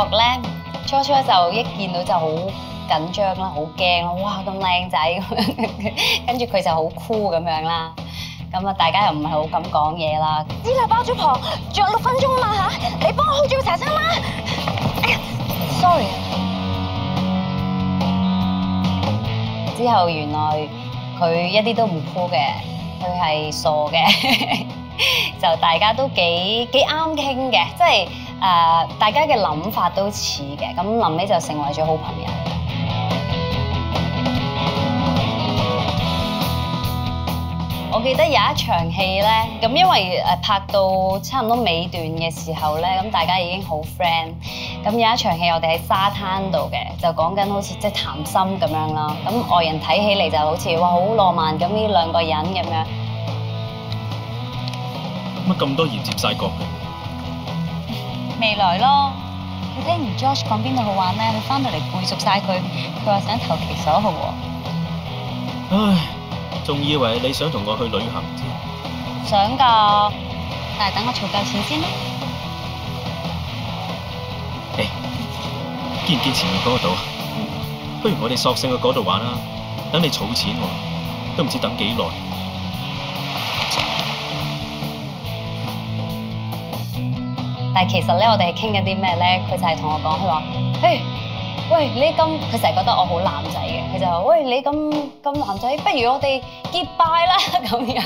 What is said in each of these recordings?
學咧，初就一見到就好緊張啦，好驚咯，哇咁靚仔咁樣，跟住佢就好酷咁樣啦。咁啊，大家又唔係好敢講嘢啦。知啦，包租婆，仲有6分鐘啊嘛嚇，你幫我 hold 住個茶餐啦。哎呀，sorry 啊。之後原來佢一啲都唔酷嘅，佢係傻嘅，就大家都幾啱傾嘅，即係大家嘅諗法都似嘅，咁臨尾就成為咗好朋友。我記得有一場戲咧，咁因為拍到差唔多尾段嘅時候咧，咁大家已經好 friend。咁有一場戲我哋喺沙灘度嘅，就講緊好似即係談心咁樣啦。咁外人睇起嚟就好似哇好浪漫咁，呢兩個人咁樣。乜咁多鹽接晒角嘅？未來咯，你聽完 Josh 講邊度好玩咧，佢翻到嚟背熟晒佢話想投其所好喎。唉，仲以為你想同我去旅行添。想㗎，但係等我儲夠錢先啦。誒，堅唔堅前面嗰個島啊？不如我哋索性去嗰度玩啦。等你儲錢喎，都唔知等幾耐。但係其實咧，我哋係傾緊啲咩咧？佢就係同我講，佢話：嘿，喂，你咁，佢成日覺得我好男仔嘅，佢就話：喂，你咁男仔，不如我哋結拜啦咁樣。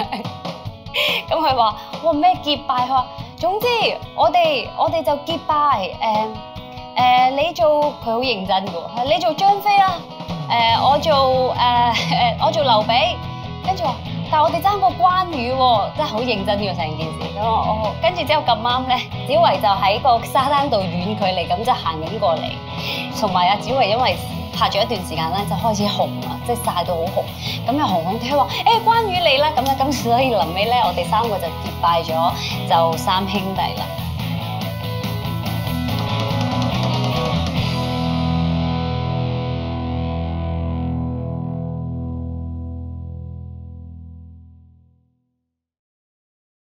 咁佢話：哇咩結拜？佢話：總之我哋就結拜。你做佢好認真嘅喎，你做張飛啦。我做劉備，跟住話。但係我哋爭個關羽喎，真係好認真嘅成件事。咁我跟住之後咁啱咧，子維就喺個沙灘度遠距離咁就行緊過嚟，同埋阿子維因為拍咗一段時間咧，就開始紅啦，即係曬到好紅，咁又紅紅地話關羽嚟啦咁樣，咁所以臨尾咧，我哋3個就結拜咗，就3兄弟啦。